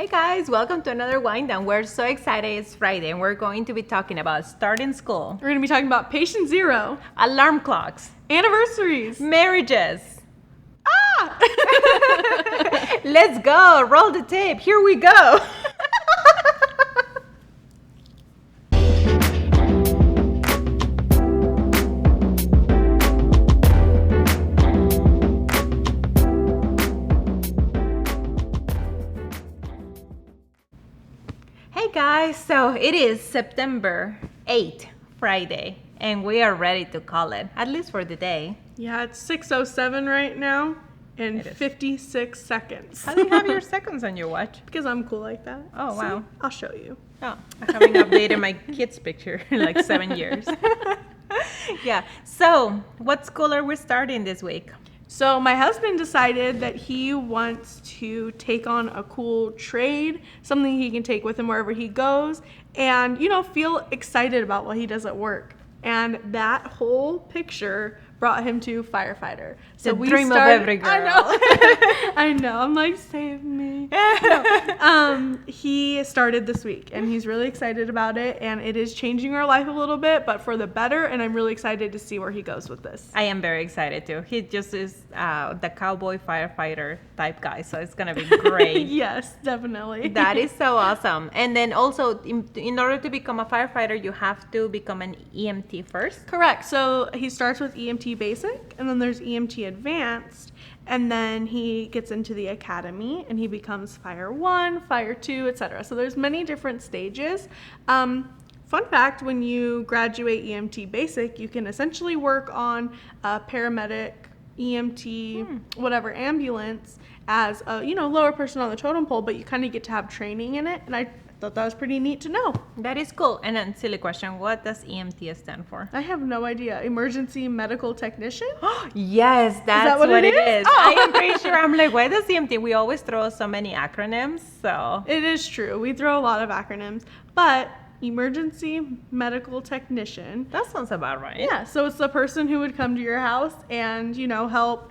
Hey guys, welcome to another WineDown. We're so excited it's Friday and we're going to be talking about starting school, We're going to be talking about patient zero, alarm clocks, anniversaries. marriages. Ah! Let's go, roll the tape, here we go. Hey guys, so it is September 8th, Friday, and we are ready to call it, at least for the day. Yeah, it's 6:07 right now and It is. 56 seconds. How do you have your seconds on your watch? Because I'm cool like that. Oh, wow. See? I'll show you. Oh, I haven't updated my kids' picture in like 7 years. Yeah, so what school are we starting this week? So my husband decided that he wants to take on a cool trade, something he can take with him wherever he goes, and feel excited about what he does at work. And that whole picture brought him to firefighter. So The dream of every girl. I know. I know. I'm like, save me. No. He started this week, and he's really excited about it. And it is changing our life a little bit, but for the better. And I'm really excited to see where he goes with this. I am very excited too. He just is the cowboy firefighter type guy, so it's gonna be great. Yes, definitely. That is so awesome. And then also, in order to become a firefighter, you have to become an EMT first. Correct. So he starts with EMT basic, and then there's EMT advanced, and then he gets into the academy and he becomes fire 1, fire 2, etc. So there's many different stages. Fun fact, when you graduate EMT basic, you can essentially work on a paramedic, EMT, whatever, ambulance as a lower person on the totem pole, but you kind of get to have training in it, and I thought that was pretty neat to know. That is cool. And then silly question, what does EMT stand for? I have no idea. Emergency medical technician? Yes, that's what what it it is? is. Oh. I am pretty sure. I'm like, why does EMT? We always throw so many acronyms, so. It is true. We throw a lot of acronyms, but emergency medical technician. That sounds about right. Yeah, so it's the person who would come to your house and, help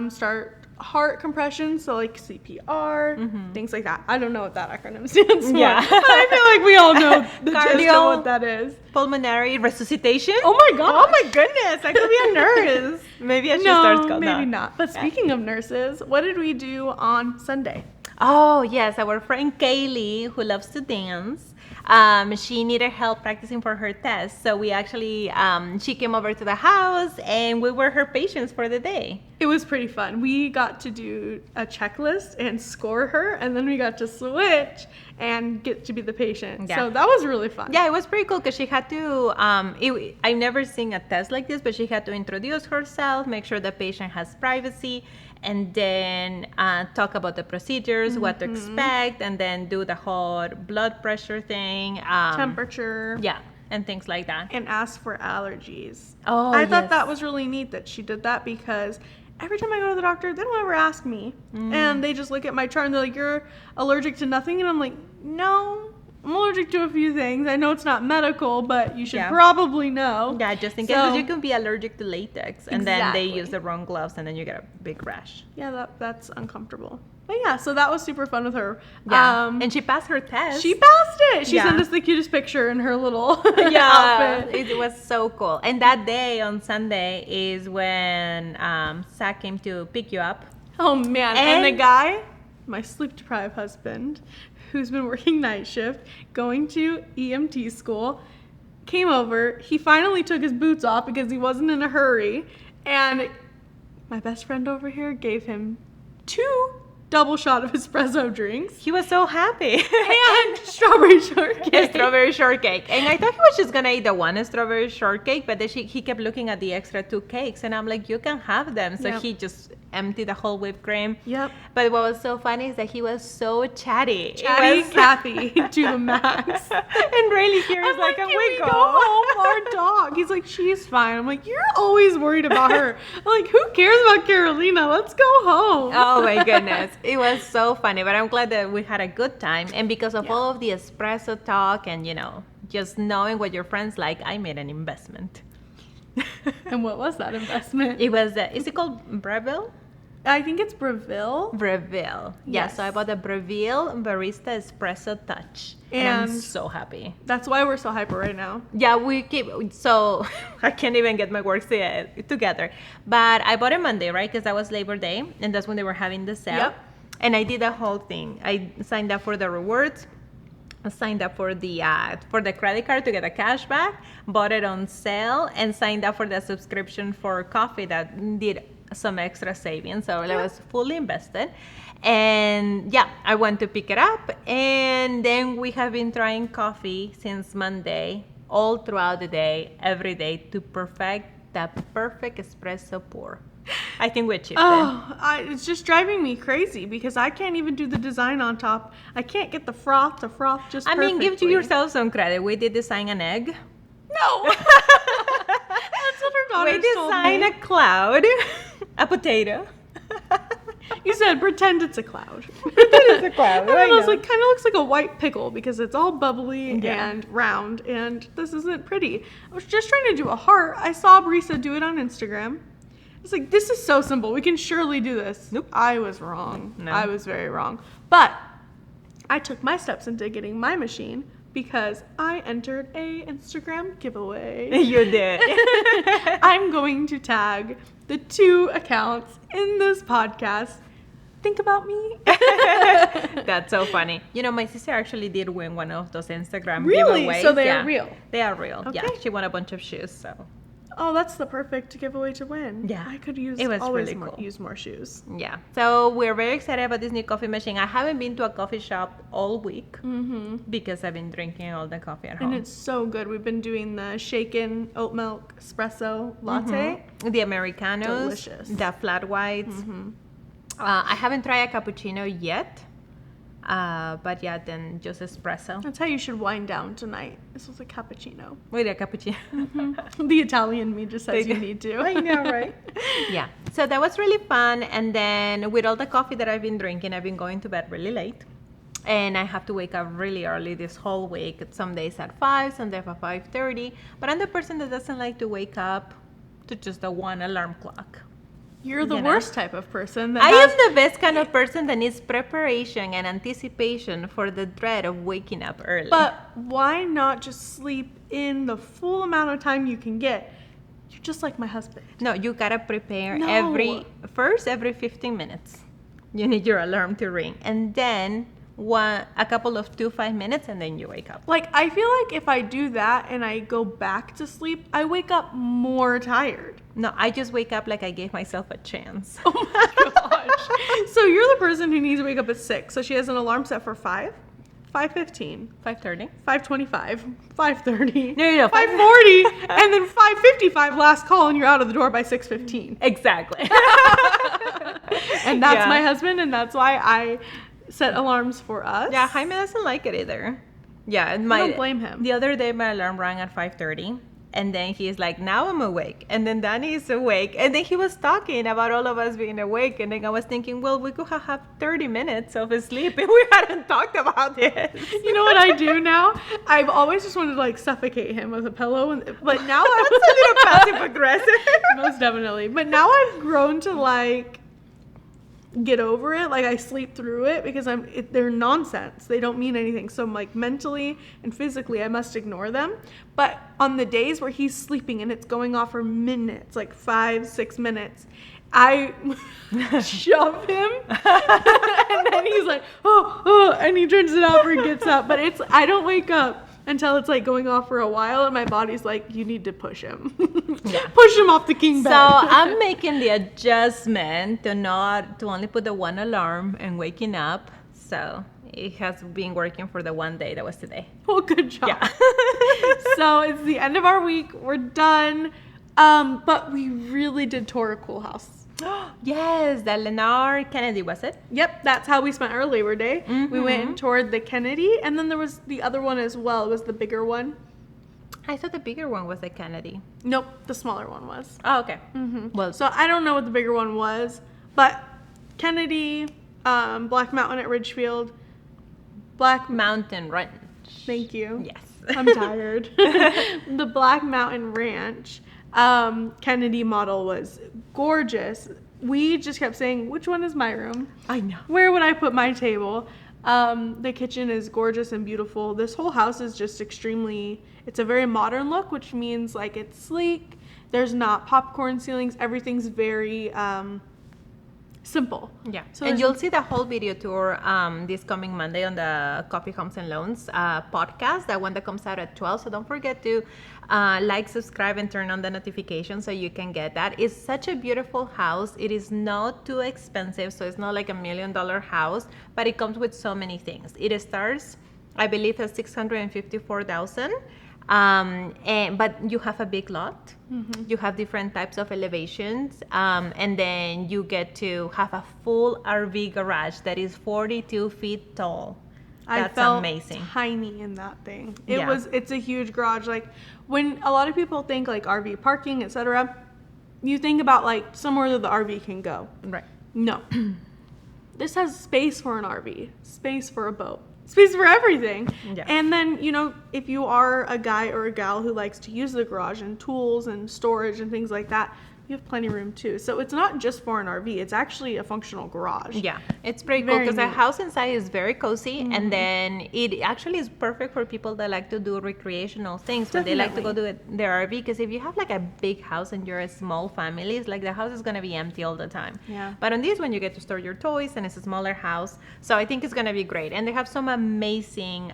start heart compression, so like CPR, things like that. I don't know what that acronym stands for. Yeah. But I feel like we all know the gist of Cardio. what that is. Pulmonary resuscitation. Oh my gosh. Oh my goodness, I could be a nurse. Maybe I should start school. Maybe not. But speaking of nurses, what did we do on Sunday? Oh, yes, our friend Kaylee, who loves to dance, she needed help practicing for her test. So we actually, she came over to the house and we were her patients for the day. It was pretty fun. We got to do a checklist and score her, and then we got to switch and get to be the patient. Yeah. So that was really fun. Yeah, it was pretty cool because she had to, I've never seen a test like this, but she had to introduce herself, make sure the patient has privacy, and then talk about the procedures, what to expect, and then do the whole blood pressure thing. Temperature. Yeah, and things like that. And ask for allergies. Oh, I thought yes. that was really neat that she did that, because every time I go to the doctor, they don't ever ask me. And they just look at my chart and they're like, you're allergic to nothing? And I'm like, no, I'm allergic to a few things. I know it's not medical, but you should probably know. Yeah, just in case, 'cause you can be allergic to latex, and then they Exactly. use the wrong gloves, and then you get a big rash. Yeah, that's uncomfortable. But yeah, so that was super fun with her. Yeah, and she passed her test. She passed it. She Yeah. sent us the cutest picture in her little Yeah, outfit. it was so cool. And that day on Sunday is when Zach came to pick you up. Oh man, and the guy, my sleep-deprived husband, who's been working night shift, going to EMT school, came over. He finally took his boots off because he wasn't in a hurry. And my best friend over here gave him 2 double shot of espresso drinks He was so happy. and strawberry shortcake. Strawberry shortcake. And I thought he was just going to eat the one strawberry shortcake, but then he kept looking at the extra 2 cakes. And I'm like, you can have them. So Yep. he just emptied the whole whipped cream. Yep. But what was so funny is that he was so chatty. Chatty It was- Kathy to the max. And Rayleigh here is I'm like, can can we we go go? home? Our dog. He's like, she's fine. I'm like, you're always worried about her. I'm like, who cares about Carolina? Let's go home. Oh my goodness. It was so funny, but I'm glad that we had a good time. And because of all of the espresso talk and, just knowing what your friends like, I made an investment. And what was that investment? It was, is it called Breville? I think it's Breville. Breville. Yeah, Yes. so I bought the Breville Barista Espresso Touch. And I'm And- so happy. That's why we're so hyper right now. Yeah, we keep, so I can't even get my work together. But I bought it Monday, right? Because that was Labor Day, and that's when they were having the sale. Yep. And I did the whole thing. I signed up for the rewards. I signed up for the credit card to get a cash back, bought it on sale, and signed up for the subscription for coffee that did some extra savings. So I was fully invested. And yeah, I went to pick it up. And then we have been trying coffee since Monday, all throughout the day, every day, to perfect that perfect espresso pour. I think we achieved it. It's just driving me crazy because I can't even do the design on top. I can't get the froth to froth just I mean, give perfectly. yourself some credit. We did design an egg. No! That's what her daughter We told designed me. a cloud, a potato. You said pretend it's a cloud. It's a cloud. And I was like, kind of looks like a white pickle because it's all bubbly Yeah. and round, and this isn't pretty. I was just trying to do a heart. I saw Brisa do it on Instagram. It's like, this is so simple. We can surely do this. Nope. I was wrong. No. I was very wrong. But I took my steps into getting my machine because I entered a Instagram giveaway. You did. I'm going to tag the 2 accounts in this podcast. Think about me. That's so funny. You know, my sister actually did win one of those Instagram Really? giveaways. So they are Yeah. real? They are real. Yeah, Okay. she won a bunch of shoes. So Oh, that's the perfect giveaway to win. Yeah. I could use It was always really more, cool. use more shoes. yeah. So we're very excited about this new coffee machine. I haven't been to a coffee shop all week because I've been drinking all the coffee at home. And it's so good. We've been doing the shaken oat milk espresso latte. The Americanos, Delicious. the flat whites. I haven't tried a cappuccino yet, but yeah, then just espresso That's how you should wind down tonight. This was a cappuccino. with a cappuccino. The Italian me just says you need to. I know, right? Yeah. So that was really fun. And then with all the coffee that I've been drinking, I've been going to bed really late. And I have to wake up really early this whole week. Some days at 5, some days at 5:30. But I'm the person that doesn't like to wake up to just a one alarm clock. You're the You know? worst type of person. That I has, am the best kind of person that needs preparation and anticipation for the dread of waking up early. But why not just sleep in the full amount of time you can get? You're just like my husband. no, you gotta prepare No. every 15 minutes. You need your alarm to ring, and then a couple of 5 minutes, and then you wake up. Like, I feel like if I do that and I go back to sleep, I wake up more tired. No, I just wake up like I gave myself a chance. Oh my gosh. So you're the person who needs to wake up at 6. So she has an alarm set for 5, 5:15, 5:30. 5:25, 5:30, No. 5:40, and then 5:55 last call, and you're out of the door by 6:15. Exactly. And that's Yeah. my husband, and that's why I set alarms for us. Yeah, Jaime doesn't like it either. Yeah, and I don't blame him. The other day, my alarm rang at 5:30, and then he's like, "Now I'm awake," and then Danny is awake, and then he was talking about all of us being awake, and then I was thinking, well, we could have had 30 minutes of sleep if we hadn't talked about this. You know what I do now? I've always just wanted to like suffocate him with a pillow, but now That's a little passive aggressive. most definitely. But now I've grown to like get over it. Like I sleep through it because they're nonsense. They don't mean anything. So like mentally and physically, I must ignore them. But on the days where he's sleeping and it's going off for minutes, like 5-6 minutes, I shove him, and then he's like, oh, and he turns it off or he gets up. But I don't wake up until it's like going off for a while, and my body's like, you need to push him. Yeah. Push him off the king bed. So I'm making the adjustment to only put the one alarm and waking up. So it has been working for the one day that was today. Well, good job. Yeah. So it's the end of our week. We're done. But we really did tour a cool house. Yes, the Lennar Kennedy, was it? Yep, that's how we spent our Labor Day. We went and toured the Kennedy, and then there was the other one as well. It was the bigger one. I thought the bigger one was the Kennedy. Nope, the smaller one was. Oh, okay. Well, So I don't know what the bigger one was, but Kennedy, Black Mountain at Ridgefield, Black Mountain Ranch. Thank you. Yes. I'm tired. The Black Mountain Ranch Kennedy model was gorgeous. we just kept saying, which one is my room? I know. Where would I put my table? The kitchen is gorgeous and beautiful. This whole house is just it's a very modern look, which means like it's sleek. There's not popcorn ceilings. Everything's very simple. Yeah. So and you'll see the whole video tour this coming Monday on the Coffee Homes and Loans podcast, that one that comes out at 12. So don't forget to like, subscribe, and turn on the notifications so you can get that. It's such a beautiful house. It is not too expensive, so it's not like $1 million house, but it comes with so many things. It starts, I believe, at $654,000. But you have a big lot. Mm-hmm. You have different types of elevations, and then you get to have a full RV garage that is 42 feet tall. That's I felt amazing. Tiny in that thing. It's a huge garage. Like, when a lot of people think like RV parking, etc., you think about like somewhere that the RV can go. Right. No. This has space for an RV, space for a boat, space for everything. Yeah. And then, if you are a guy or a gal who likes to use the garage and tools and storage and things like that, you have plenty of room too. So it's not just for an RV, it's actually a functional garage. Yeah, it's pretty cool because the house inside is very cozy, mm-hmm. and then it actually is perfect for people that like to do recreational things. But they like to go to their RV, because if you have like a big house and you're a small family, it's like the house is going to be empty all the time. Yeah. But on this one, you get to store your toys, and it's a smaller house. So I think it's going to be great. And they have some amazing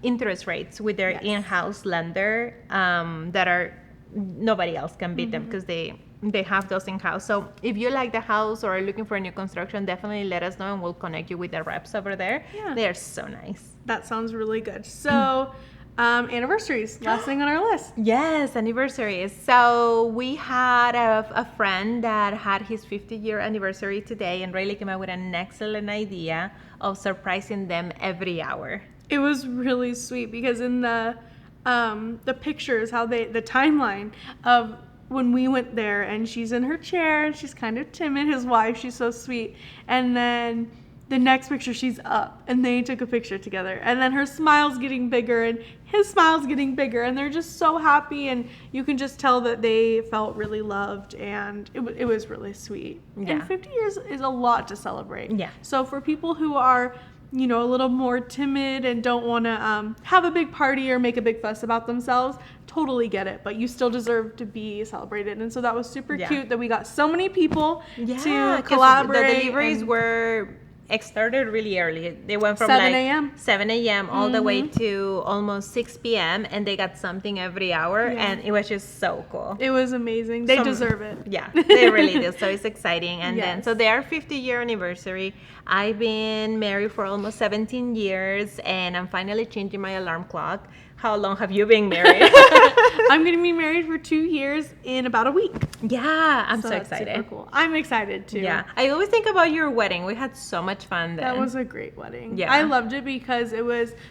interest rates with their in-house lender that are, nobody else can beat them, because they have those in-house. So if you like the house or are looking for a new construction, definitely let us know and we'll connect you with the reps over there. Yeah. They are so nice. That sounds really good. So anniversaries, last thing on our list. Yes, anniversaries. So we had a friend that had his 50-year anniversary today, and Railey came up with an excellent idea of surprising them every hour. It was really sweet, because in the pictures, the timeline of when we went there, and she's in her chair and she's kind of timid, his wife, she's so sweet, and then the next picture she's up and they took a picture together, and then her smile's getting bigger and his smile's getting bigger, and they're just so happy, and you can just tell that they felt really loved, and it was really sweet. Yeah. And 50 years is a lot to celebrate. Yeah. So for people who are a little more timid and don't want to have a big party or make a big fuss about themselves, totally get it. But you still deserve to be celebrated. And so that was super cute that we got so many people to collaborate. The deliveries were started really early. They went from 7 a.m. 7 a.m. all the way to almost 6 p.m. and they got something every hour, and it was just so cool. It was amazing. They deserve it. Yeah, they really do. So it's exciting. And Yes. then, so their 50-year anniversary. I've been married for almost 17 years, and I'm finally changing my alarm clock. How long have you been married? I'm going to be married for 2 years in about a week. Yeah, I'm so that's excited. super cool. I'm excited too. Yeah, I always think about your wedding. We had so much fun then. That was a great wedding. Yeah. I loved it because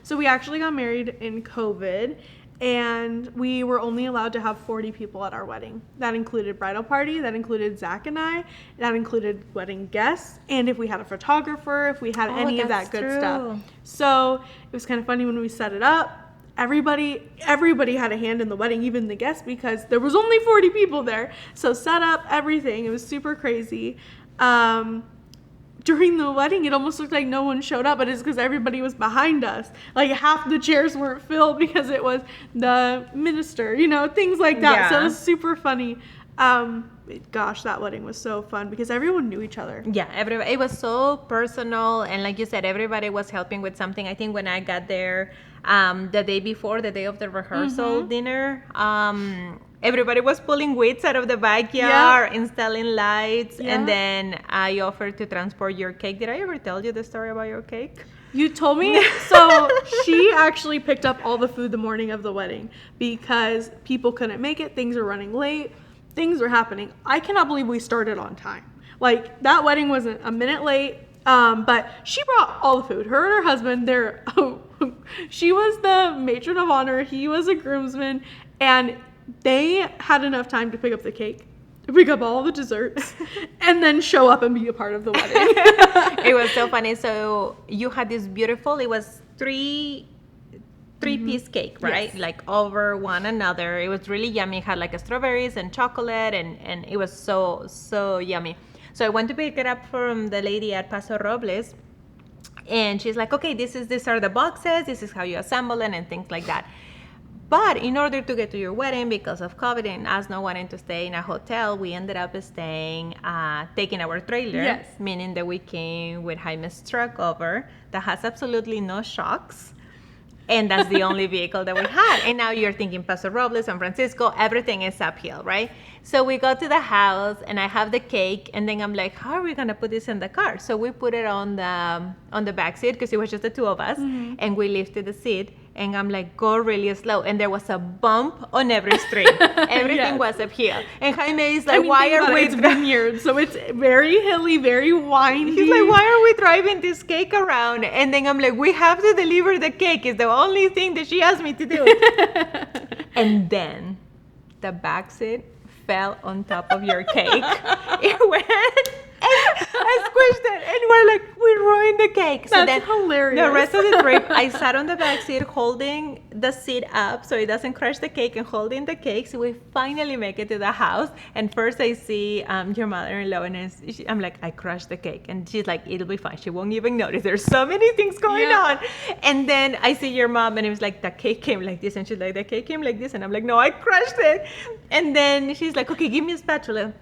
so we actually got married in COVID, and we were only allowed to have 40 people at our wedding. That included bridal party, that included Zach and I, that included wedding guests, and if we had a photographer, if we had any of that good stuff. So it was kind of funny when we set it up. Everybody had a hand in the wedding, even the guests, because there was only 40 people there. So set up, everything. It was super crazy. During the wedding, it almost looked like no one showed up, but it's because everybody was behind us. Like, half the chairs weren't filled because it was the minister, things like that. Yeah. So it was super funny. Gosh, that wedding was so fun because everyone knew each other. Yeah, everybody. It was so personal, and like you said, everybody was helping with something. I think when I got there, the day before, the day of the rehearsal dinner, everybody was pulling weeds out of the backyard, installing lights, and then I offered to transport your cake. Did I ever tell you the story about your cake? You told me. So she actually picked up all the food the morning of the wedding because people couldn't make it. Things were running late. Things were happening. I cannot believe we started on time. Like, that wedding wasn't a minute late, but she brought all the food. Her and her husband, she was the matron of honor. He was a groomsman, and they had enough time to pick up the cake, pick up all the desserts, and then show up and be a part of the wedding. It was so funny. So you had this beautiful, it was three 3-piece cake, right? Yes. Like over one another. It was really yummy. It had like strawberries and chocolate, and it was so yummy. So I went to pick it up from the lady at Paso Robles, and she's like, okay, these are the boxes. This is how you assemble it and things like that. But in order to get to your wedding, because of COVID and us not wanting to stay in a hotel, we ended up taking our trailer. Yes. Meaning that we came with Jaime's truck over that has absolutely no shocks. And that's the only vehicle that we had. And now you're thinking Paso Robles, San Francisco, everything is uphill, right? So we go to the house and I have the cake, and then I'm like, how are we gonna put this in the car? So we put it on the back seat because it was just the two of us, and we lifted the seat. And I'm like, go really slow. And there was a bump on every street. Everything was uphill. And Jaime is like, why are we... It's vineyard, so it's very hilly, very windy. He's like, why are we driving this cake around? And then I'm like, we have to deliver the cake. It's the only thing that she asked me to do. And then the back seat fell on top of your cake. It went... I squished it, and we're like, we ruined the cake. So That's hilarious. The rest of the trip, I sat on the back seat holding the seat up so it doesn't crush the cake and holding the cake. So we finally make it to the house. And first I see your mother-in-law, and I'm like, I crushed the cake. And she's like, it'll be fine. She won't even notice. There's so many things going on. And then I see your mom, and it was like, the cake came like this. And she's like, the cake came like this. And I'm like, no, I crushed it. And then she's like, okay, give me a spatula.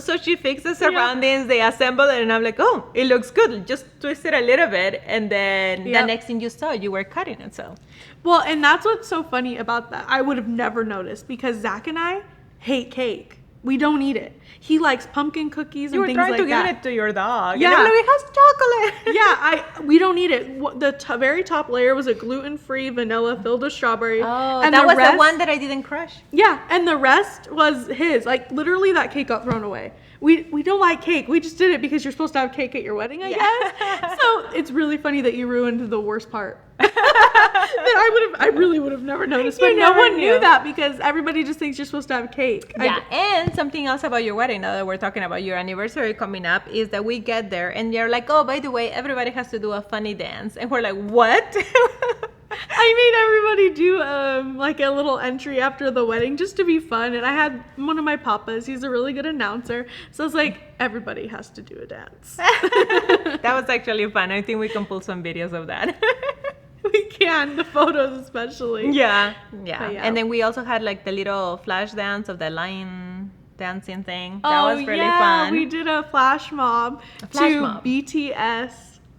So she fixed the surroundings, they assembled it, and I'm like, oh, it looks good. Just twist it a little bit, and then the next thing you saw, you were cutting it. So, well, and that's what's so funny about that. I would have never noticed because Zach and I hate cake. We don't eat it. He likes pumpkin cookies and things like that. You were trying to give it to your dog. Yeah. And I'm like, it has chocolate. Yeah, we don't eat it. The very top layer was a gluten-free vanilla filled with strawberry. Oh, and that was rest, the one that I didn't crush. Yeah, and the rest was his. Like, literally, that cake got thrown away. We don't like cake. We just did it because you're supposed to have cake at your wedding, I guess. So it's really funny that you ruined the worst part. That I really would have never noticed. But no one knew that because everybody just thinks you're supposed to have cake. Yeah, and something else about your wedding, now that we're talking about your anniversary coming up, is that we get there and they're like, oh, by the way, everybody has to do a funny dance. And we're like, what? I made everybody do like a little entry after the wedding just to be fun, and I had one of my papas. He's a really good announcer, so I was like, everybody has to do a dance. That was actually fun. I think we can pull some videos of that. We can, the photos especially. Yeah. Yeah. And then we also had like the little flash dance of the line dancing thing. That was really fun. We did a flash mob BTS.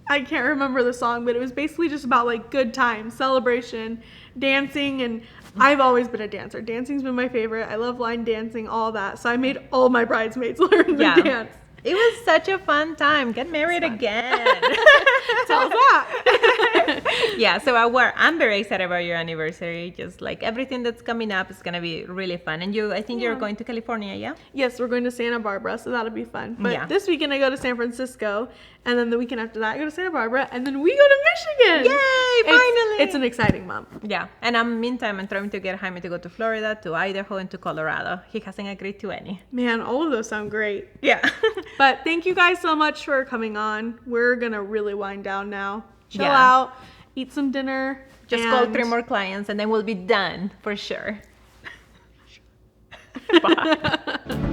I can't remember the song, but it was basically just about like good times, celebration, dancing, and I've always been a dancer. Dancing's been my favorite. I love line dancing, all that. So I made all my bridesmaids learn the dance. It was such a fun time. Get married again. Tell that. Yeah, so I'm very excited about your anniversary. Just like everything that's coming up is going to be really fun. And I think you're going to California, yeah? Yes, we're going to Santa Barbara, so that'll be fun. But this weekend I go to San Francisco, and then the weekend after that I go to Santa Barbara, and then we go to Michigan. Yay, finally. It's an exciting month. Yeah, and meantime, I'm trying to get Jaime to go to Florida, to Idaho, and to Colorado. He hasn't agreed to any. Man, all of those sound great. Yeah. But thank you guys so much for coming on. We're going to really wind down now. Chill out, eat some dinner. Just call 3 more clients and then we'll be done for sure. Bye.